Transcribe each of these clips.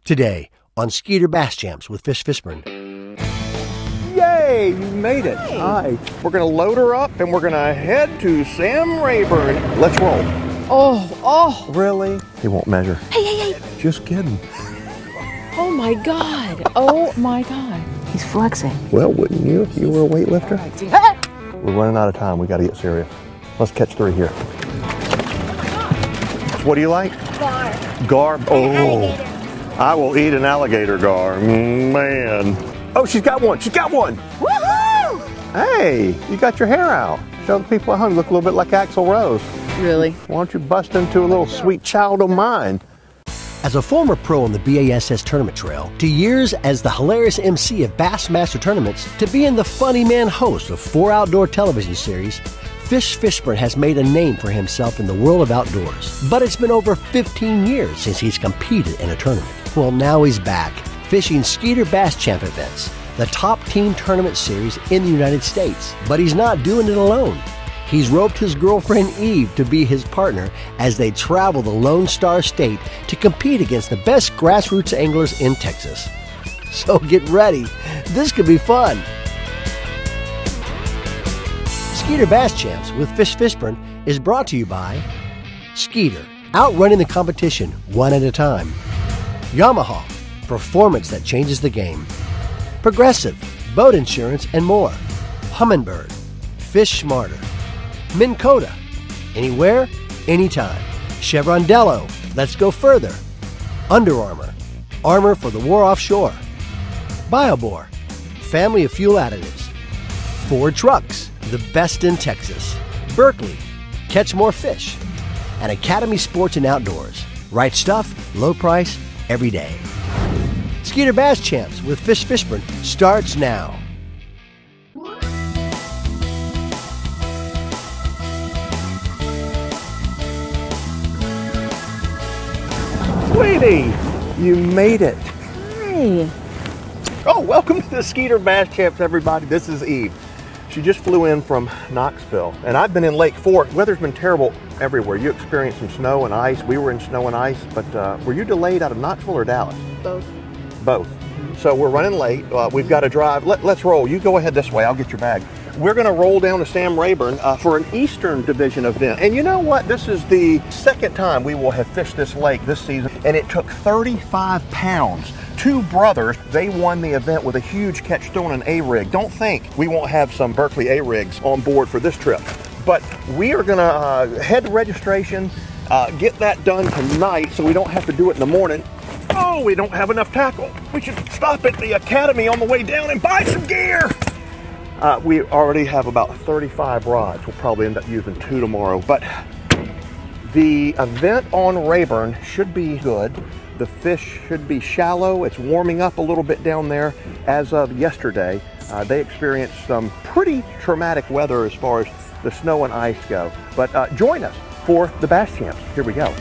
Today on Skeeter Bass Champs with Fishburne. Yay, you made it. Hey. All right, we're gonna load her up and we're gonna head to Sam Rayburn. Let's roll. Oh. Really? He won't measure. Hey. Just kidding. Oh my God. Oh my God. He's flexing. Well, wouldn't you if you were a weightlifter? We're running out of time. We gotta get serious. Let's catch 3 here. What do you like? Gar. Gar. Oh. Alligator. I will eat an alligator gar. Man. Oh, she's got one. She's got one. Woohoo! Hey, you got your hair out. Show the people at home you look a little bit like Axl Rose. Really? Why don't you bust into a little sweet child of mine? As a former pro on the BASS tournament trail, to years as the hilarious MC of Bassmaster tournaments, to being the funny man host of 4 outdoor television series, Fishburne has made a name for himself in the world of outdoors. But it's been over 15 years since he's competed in a tournament. Well, now he's back, fishing Skeeter Bass Champ events, the top team tournament series in the United States. But he's not doing it alone. He's roped his girlfriend Eve to be his partner as they travel the Lone Star State to compete against the best grassroots anglers in Texas. So get ready, this could be fun. Skeeter Bass Champs with Fishburne is brought to you by Skeeter, outrunning the competition one at a time. Yamaha, performance that changes the game. Progressive, boat insurance and more. Humminbird, fish smarter. Minn Kota, anywhere, anytime. Chevron Dello, let's go further. Under Armour, armor for the war offshore. BioBore, family of fuel additives. Ford Trucks, the best in Texas. Berkeley, catch more fish. And Academy Sports and Outdoors, right stuff, low price, every day. Skeeter Bass Champs with Fishburne starts now. Sweetie, you made it. Hi. Oh, welcome to the Skeeter Bass Champs, everybody. This is Eve. She just flew in from Knoxville, and I've been in Lake Fork. Weather's been terrible everywhere. You experienced some snow and ice. We were in snow and ice, but were you delayed out of Knoxville or Dallas? Both. So we're running late. We've got to drive. Let's roll. You go ahead this way. I'll get your bag. We're going to roll down to Sam Rayburn for an Eastern Division event. And you know what? This is the second time we will have fished this lake this season, and it took 35 pounds. 2 brothers, they won the event with a huge catch throwing an A-rig. Don't think we won't have some Berkeley A-rigs on board for this trip. But we are going to head to registration, get that done tonight so we don't have to do it in the morning. Oh, we don't have enough tackle. We should stop at the Academy on the way down and buy some gear. We already have about 35 rods. We'll probably end up using 2 tomorrow. But the event on Rayburn should be good. The fish should be shallow. It's warming up a little bit down there as of yesterday. They experienced some pretty traumatic weather as far as the snow and ice go. But join us for the Bass Champs. Here we go.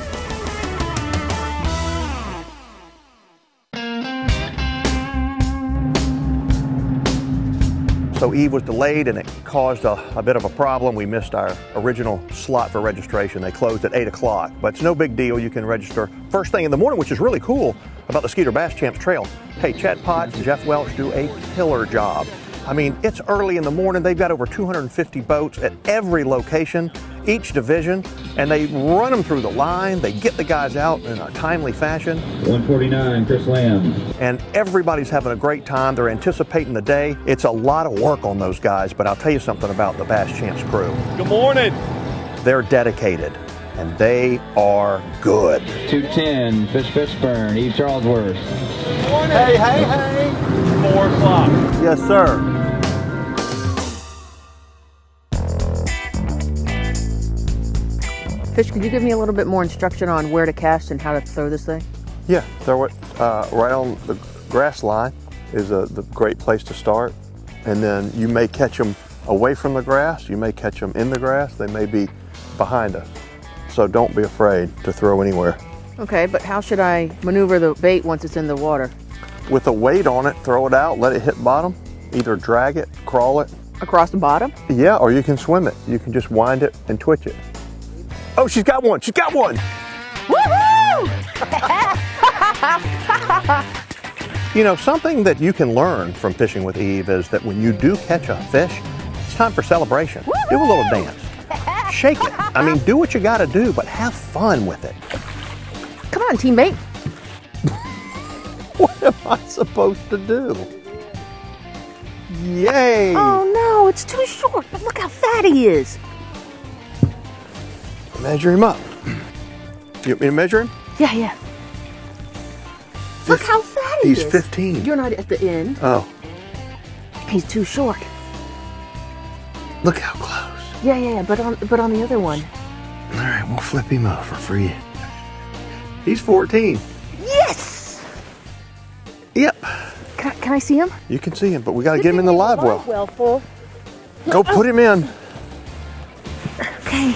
So Eve was delayed and it caused a bit of a problem. We missed our original slot for registration. They closed at 8 o'clock, but it's no big deal. You can register first thing in the morning, which is really cool about the Skeeter Bass Champs Trail. Hey, Chad Potts and Jeff Welch do a killer job. I mean, it's early in the morning. They've got over 250 boats at every location, each division, and they run them through the line. They get the guys out in a timely fashion. 149, Chris Lamb. And everybody's having a great time. They're anticipating the day. It's a lot of work on those guys, but I'll tell you something about the Bass Champs crew. Good morning. They're dedicated, and they are good. 210, Fishburne, Eve Charlesworth. Morning. Hey. 4 o'clock. Yes, sir. Fish, could you give me a little bit more instruction on where to cast and how to throw this thing? Yeah, throw it right on the grass line is the great place to start. And then you may catch them away from the grass. You may catch them in the grass. They may be behind us. So don't be afraid to throw anywhere. Okay, but how should I maneuver the bait once it's in the water? With a weight on it, throw it out, let it hit bottom. Either drag it, crawl it. Across the bottom? Yeah, or you can swim it. You can just wind it and twitch it. Oh, she's got one. She's got one. Woohoo! You know, something that you can learn from fishing with Eve is that when you do catch a fish, it's time for celebration. Do a little dance. Shake it. I mean, do what you gotta do, but have fun with it. Come on, teammate. What am I supposed to do? Yay! Oh no, it's too short, but look how fat he is. Measure him up. You want me to measure him? Yeah. Look how fat he is. He's 15. You're not at the end. Oh, He's too short. look how close. Yeah, but on the other one. All right, we'll flip him over for you. He's 14. Yes! Yep. Can I see him? You can see him, but we gotta get him in the live well. Well, full. Go put him in. Okay.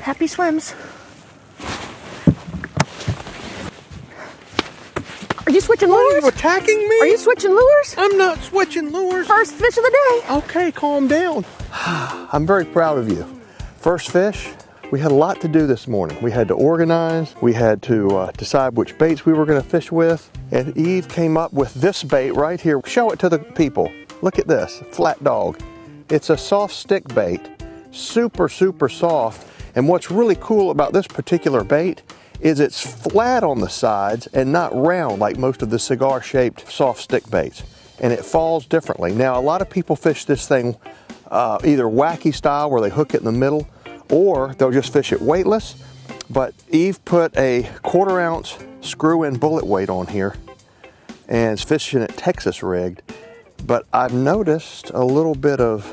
Happy swims. Are you switching Are lures? you attacking me? Are you switching lures? I'm not switching lures. First fish of the day. Okay, calm down. I'm very proud of you. First fish. We had a lot to do this morning. We had to organize. We had to decide which baits we were going to fish with. And Eve came up with this bait right here. Show it to the people. Look at this, flat dog. It's a soft stick bait, super soft. And what's really cool about this particular bait is it's flat on the sides and not round like most of the cigar-shaped soft stick baits. And it falls differently. Now, a lot of people fish this thing either wacky style where they hook it in the middle, or they'll just fish it weightless. But Eve put a 1/4 ounce screw-in bullet weight on here and is fishing it Texas rigged. But I've noticed a little bit of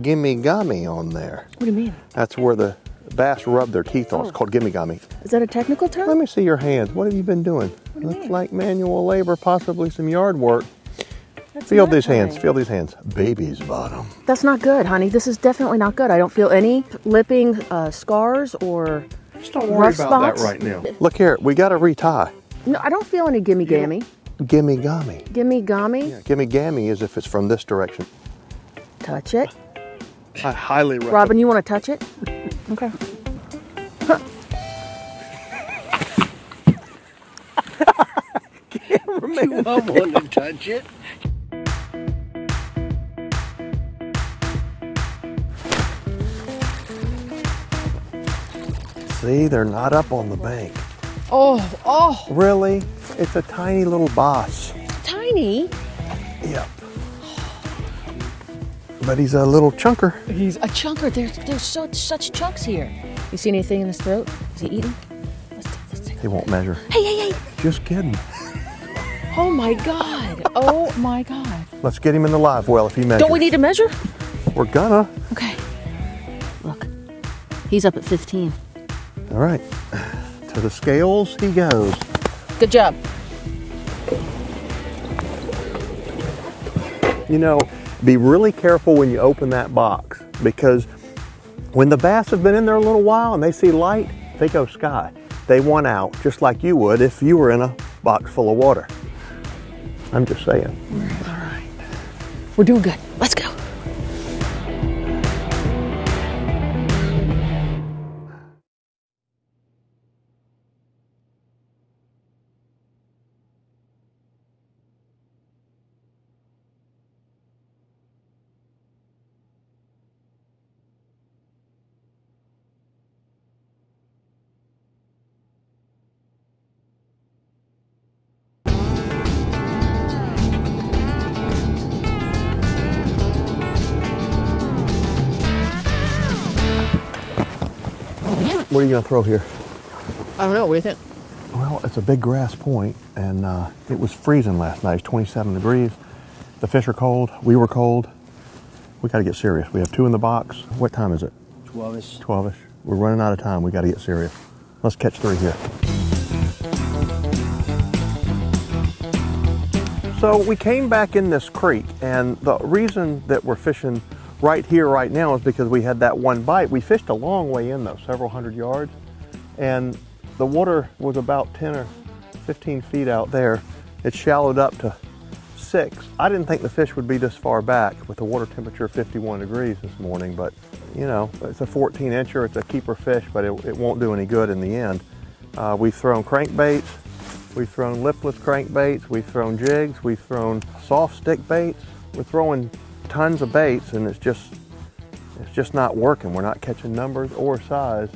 gimme gummy on there. What do you mean? That's where the bass rub their teeth on. It's called gimme gummy. Is that a technical term? Let me see your hands. What have you been doing? What do you Looks mean? like manual labor, possibly some yard work. That's Feel not these hands. right. Feel these hands. Baby's bottom. That's not good, honey. This is definitely not good. I don't feel any lipping scars or Just don't rough spots. now. Look here. We got to retie. No, I don't feel any gimme gammy. Gimme gummy. Gimme gummy. Yeah, gimme gammy is if it's from this direction. Touch it. I highly recommend. Robin, you want to touch it? Okay. I want to touch it. See, they're not up on the bank. Oh, Really? It's a tiny little boss. tiny. Yep. But he's a little chunker. He's a chunker. There's such chunks here. You see anything in his throat? Is he eating? Let's take He won't measure. Hey. Just kidding. Oh my God. Oh my God. Let's get him in the live well if he measures. Don't we need to measure? We're gonna. Okay. Look, he's up at 15. All right. To the scales he goes. Good job. You know, be really careful when you open that box, because when the bass have been in there a little while and they see light, they go sky. They want out, just like you would if you were in a box full of water. I'm just saying. All right. We're doing good. Let's go. What are you gonna throw here? I don't know. What do you think? Well, it's a big grass point, and it was freezing last night. It's 27 degrees. The fish are cold. We were cold. We got to get serious. We have 2 in the box. What time is it? 12-ish. 12-ish. We're running out of time. We got to get serious. Let's catch 3 here. So we came back in this creek, and the reason that we're fishing right here right now is because we had that one bite. We fished a long way in though, several hundred yards, and the water was about 10 or 15 feet out there. It shallowed up to 6. I didn't think the fish would be this far back with the water temperature 51 degrees this morning, but you know, it's a 14-incher, it's a keeper fish, but it won't do any good in the end. We've thrown crankbaits, We've thrown lipless crankbaits, we've thrown jigs, we've thrown soft stick baits. We're throwing tons of baits and it's just not working. We're not catching numbers or size.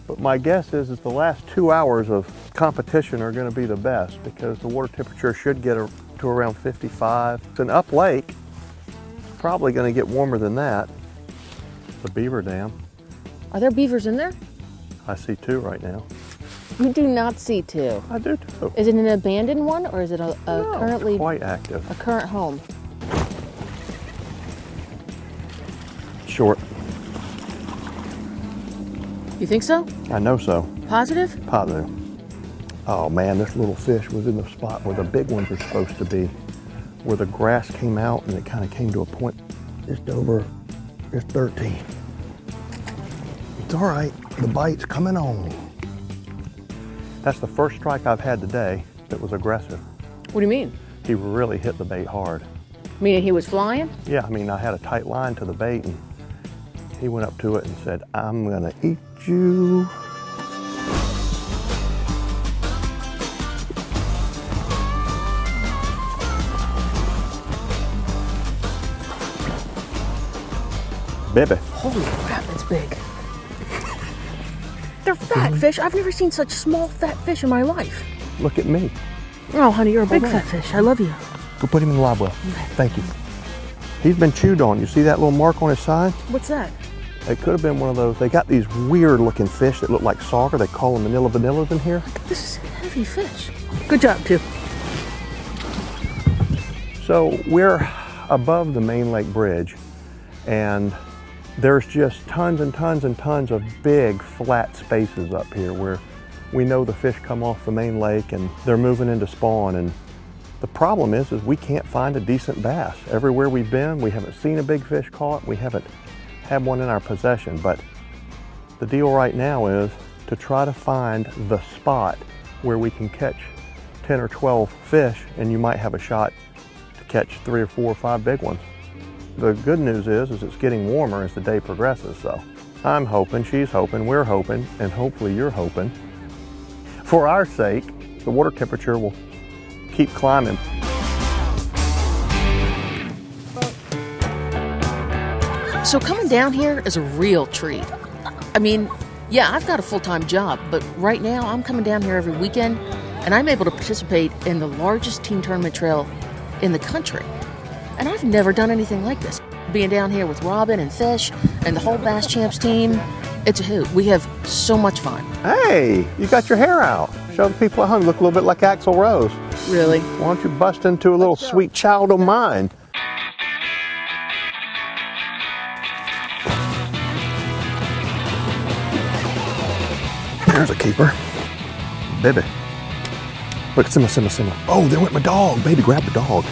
But my guess is the last 2 hours of competition are going to be the best because the water temperature should get to around 55. It's an up lake. It's probably going to get warmer than that. The beaver dam. Are there beavers in there? I see 2 right now. You do not see 2. I do too. Is it an abandoned one or is it No, currently it's quite active? a current home? Short. You think so? I know so. Positive? Positive. Oh man, this little fish was in the spot where the big ones are supposed to be, where the grass came out and it kind of came to a point just over, just 13. It's all right, the bite's coming on. That's the first strike I've had today that was aggressive. What do you mean? He really hit the bait hard. Meaning he was flying? Yeah, I mean, I had a tight line to the bait and he went up to it and said, "I'm gonna eat you." Baby. Holy crap, that's big. They're fat fish. I've never seen such small fat fish in my life. Look at me. Oh, honey, you're a big fat fish. I love you. Go put him in the live well. Okay. Thank you. He's been chewed on. You see that little mark on his side? What's that? It could have been one of those. They got these weird looking fish that look like sauger. They call them manila vanillas in here. This is heavy fish. Good job, too. So we're above the main lake bridge and there's just tons and tons and tons of big flat spaces up here where we know the fish come off the main lake and they're moving into spawn. And the problem is we can't find a decent bass. Everywhere we've been, we haven't seen a big fish caught. We haven't had one in our possession. But the deal right now is to try to find the spot where we can catch 10 or 12 fish and you might have a shot to catch 3 or 4 or 5 big ones. The good news is it's getting warmer as the day progresses, so I'm hoping, she's hoping, we're hoping, and hopefully you're hoping, for our sake, the water temperature will keep climbing. So coming down here is a real treat. I mean, yeah, I've got a full-time job, but right now I'm coming down here every weekend, and I'm able to participate in the largest team tournament trail in the country. And I've never done anything like this. Being down here with Robin and Fish and the whole Bass Champs team, it's a hoot. We have so much fun. Hey, you got your hair out. Show the people at home you look a little bit like Axl Rose. Really? Why don't you bust into a little sweet child of mine? There's a keeper. Baby. Look, simmer, simmer, simmer. Oh, there went my dog. Baby, grab the dog.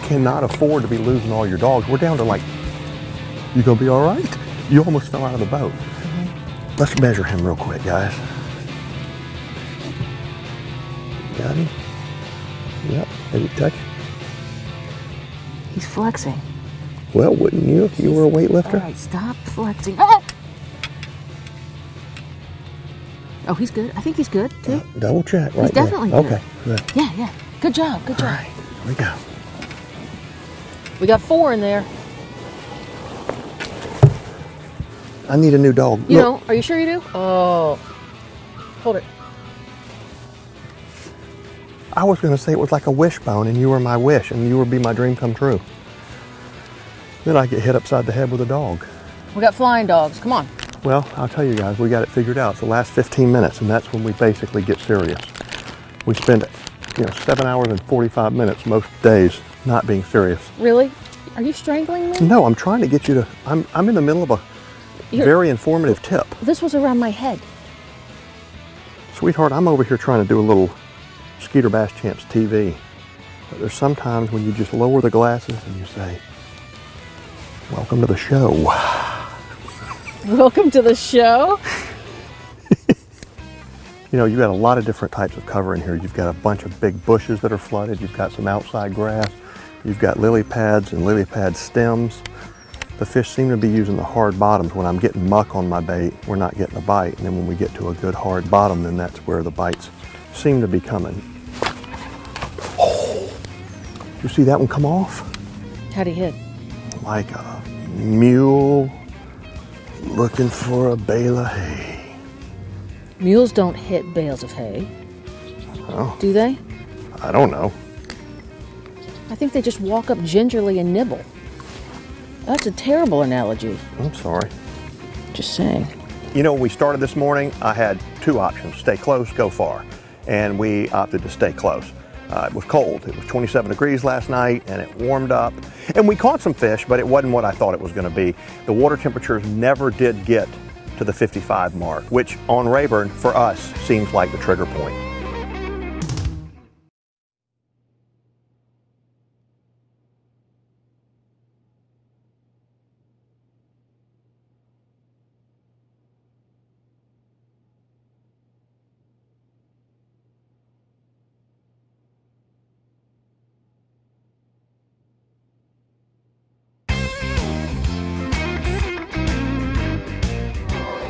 Cannot afford to be losing all your dogs. We're down to like, you gonna be all right? You almost fell out of the boat. Mm-hmm. Let's measure him real quick, guys. Got him? Yep, maybe touch. He's flexing. Well, wouldn't you if you were a weightlifter? All right, stop flexing. Oh! Oh, he's good. I think he's good, too. Double check, right? He's definitely good. Okay, good. Yeah, yeah. Good job, good job. All right, here we go. We got 4 in there. I need a new dog. You Look. know, are you sure you do? Oh. Hold it. I was going to say it was like a wishbone and you were my wish and you would be my dream come true. Then I get hit upside the head with a dog. We got flying dogs. Come on. Well, I'll tell you guys, we got it figured out. It's the last 15 minutes and that's when we basically get serious. We spend, 7 hours and 45 minutes most days not being serious. Really? Are you strangling me? No, I'm trying to get you to, I'm in the middle of a very informative tip. This was around my head. Sweetheart, I'm over here trying to do a little Skeeter Bass Champs TV. But there's sometimes when you just lower the glasses and you say, welcome to the show. Welcome to the show. You've got a lot of different types of cover in here. You've got a bunch of big bushes that are flooded. You've got some outside grass. You've got lily pads and lily pad stems. the fish seem to be using the hard bottoms. When I'm getting muck on my bait, we're not getting a bite. And then when we get to a good hard bottom, then that's where the bites seem to be coming. Oh, you see that one come off? How'd he hit? Like a mule looking for a bale of hay. Mules don't hit bales of hay. Oh, do they? I don't know. I think they just walk up gingerly and nibble. That's a terrible analogy. I'm sorry. Just saying. You know, when we started this morning, I had two options: stay close, go far. And we opted to stay close. It was cold. It was 27 degrees last night, and it warmed up. And we caught some fish, but it wasn't what I thought it was going to be. The water temperatures never did get to the 55 mark, which on Rayburn, for us, seems like the trigger point.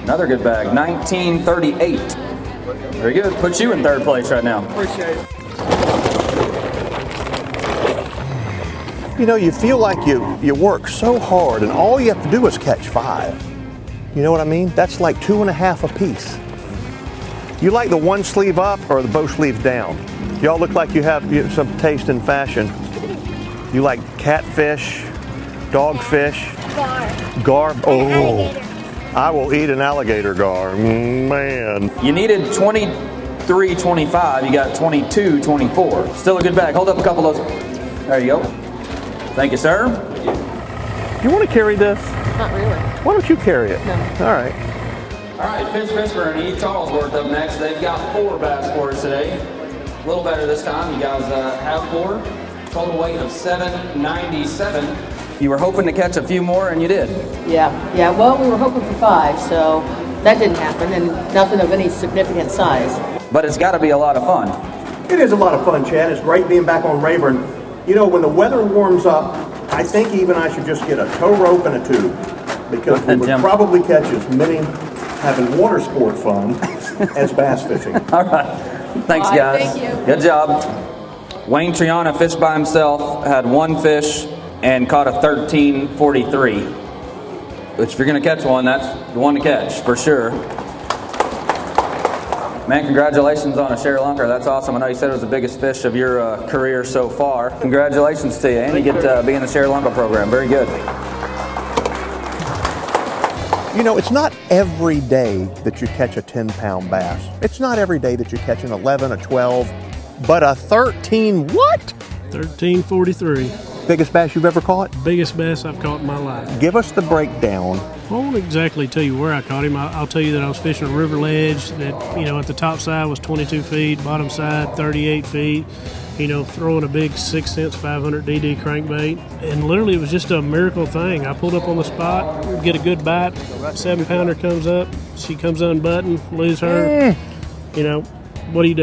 Another good bag, 1938. Very good. Puts you in third place right now. Appreciate it. You know, you feel like you work so hard, and all you have to do is catch 5. You know what I mean? That's like 2.5 apiece. You like the one sleeve up or the both sleeves down? Y'all look like you have some taste in fashion. You like catfish, dogfish, gar. Oh. I will eat an alligator gar, man. You needed 23.25, you got 22.24. Still a good bag. Hold up a couple of those. There you go. Thank you, sir. You want to carry this? Not really. Why don't you carry it? No. All right. All right, Fishburne and Charlesworth up next. They've got 4 bass for us today. A little better this time. You guys have 4. Total weight of 797. You were hoping to catch a few more, and you did. Yeah. Well, we were hoping for 5, so that didn't happen, and nothing of any significant size. But it's got to be a lot of fun. It is a lot of fun, Chad. It's great being back on Rayburn. You know, when the weather warms up, I think even I should just get a tow rope and a tube, because we would probably catch as many having water sport fun as bass fishing. All right. Thanks, guys. Thank you. Good job. Wayne Triana fished by himself, had 1 fish, and caught a 13.43. Which, if you're going to catch one, that's the one to catch, for sure. Man, congratulations on a share lunker. That's awesome. I know you said it was the biggest fish of your career so far. Congratulations to you, and you get to be in the share lunker program. Very good. You know, it's not every day that you catch a 10-pound bass. It's not every day that you catch an 11, a 12, but a 13 what? 13.43. Biggest bass you've ever caught? Biggest bass I've caught in my life. Give us the breakdown. I won't exactly tell you where I caught him. I'll tell you that I was fishing a river ledge that, you know, at the top side was 22 feet, bottom side 38 feet, you know, throwing a big 6-cent 500 DD crankbait. And literally it was just a miracle thing. I pulled up on the spot, get a good bite, 7-pounder comes up, she comes unbuttoned, lose her. You know, what do? You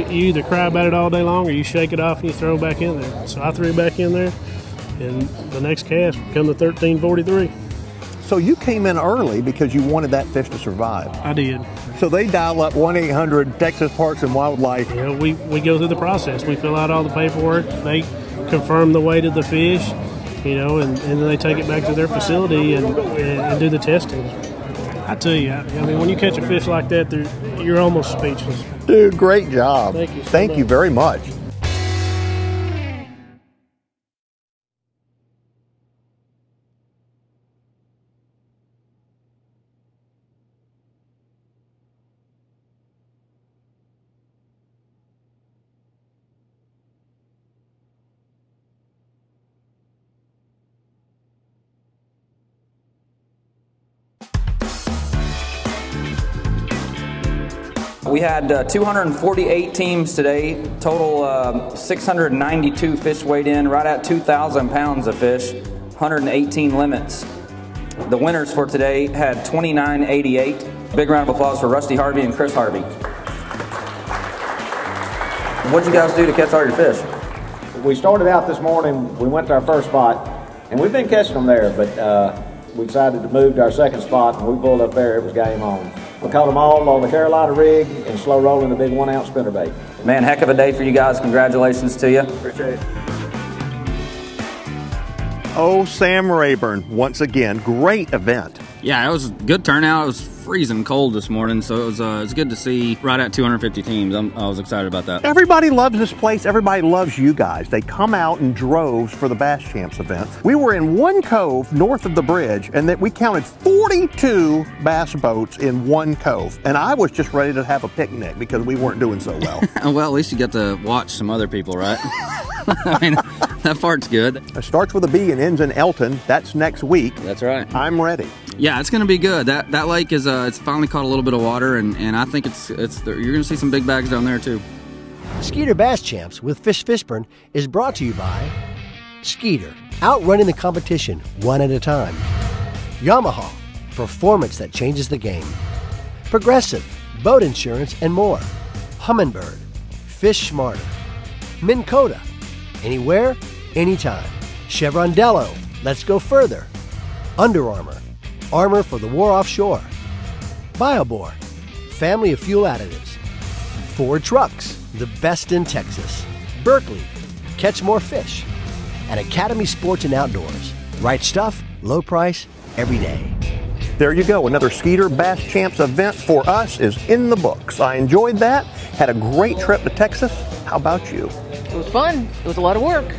either cry about it all day long or you shake it off and you throw it back in there. So I threw it back in there, and the next cast became the 13.43. So you came in early because you wanted that fish to survive. I did. So they dial up 1-800 Texas Parks and Wildlife. You know, we go through the process. We fill out all the paperwork. They confirm the weight of the fish, you know, and then they take it back to their facility and do the testing. I tell you, I mean, when you catch a fish like that, you're almost speechless. Dude, great job. Thank you so Thank you much. very much. We had 248 teams today, total 692 fish weighed in, right at 2,000 pounds of fish, 118 limits. The winners for today had 29.88. Big round of applause for Rusty Harvey and Chris Harvey. What'd you guys do to catch all your fish? We started out this morning, we went to our first spot, And we've been catching them there, but we decided to move to our second spot, and we pulled up there. It was game on. We caught them all on the Carolina rig and slow rolling the big 1 ounce spinnerbait. Man, heck of a day for you guys. Congratulations to you. Appreciate it. Oh, Sam Rayburn, once again, great event. Yeah, it was a good turnout. It was freezing cold this morning, so it was good to see right at 250 teams. I was excited about that. Everybody loves this place. Everybody loves you guys. They come out in droves for the Bass Champs event. We were in one cove north of the bridge, and that we counted 42 bass boats in one cove. And I was just ready to have a picnic because we weren't doing so well. Well, at least you get to watch some other people, right? I mean, that part's good. It starts with a B and ends in Elton. That's next week. That's right. I'm ready. Yeah, it's going to be good. That lake is it's finally caught a little bit of water, and I think you're going to see some big bags down there too. Skeeter Bass Champs with Fishburne is brought to you by Skeeter, outrunning the competition one at a time. Yamaha, performance that changes the game. Progressive, boat insurance and more. Humminbird, fish smarter. Minn Kota, anywhere, anytime. Chevron Dello, let's go further. Under Armour, armor for the war offshore. BioBore, family of fuel additives. Ford Trucks, the best in Texas. Berkeley, catch more fish. And Academy Sports and Outdoors, right stuff, low price, every day. There you go. Another Skeeter Bass Champs event for us is in the books. I enjoyed that. Had a great trip to Texas. How about you? It was fun. It was a lot of work.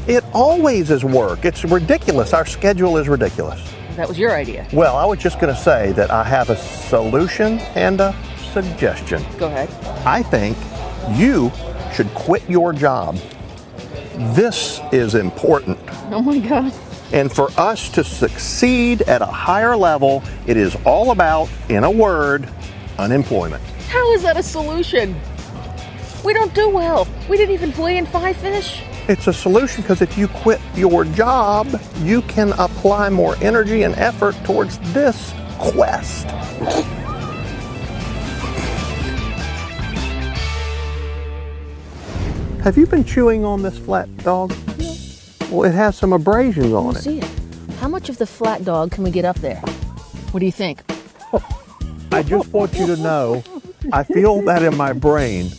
It always is work. It's ridiculous. Our schedule is ridiculous. That was your idea. Well, I was just going to say that I have a solution and a suggestion. Go ahead. I think you should quit your job. This is important. Oh my God. And for us to succeed at a higher level, it is all about, in a word, unemployment. How is that a solution? We don't do well. We didn't even weigh in 5 fish. It's a solution because if you quit your job, you can apply more energy and effort towards this quest. Have you been chewing on this flat dog? Well, it has some abrasions on it. See it. How much of the flat dog can we get up there? What do you think? I just want you to know, I feel that in my brain.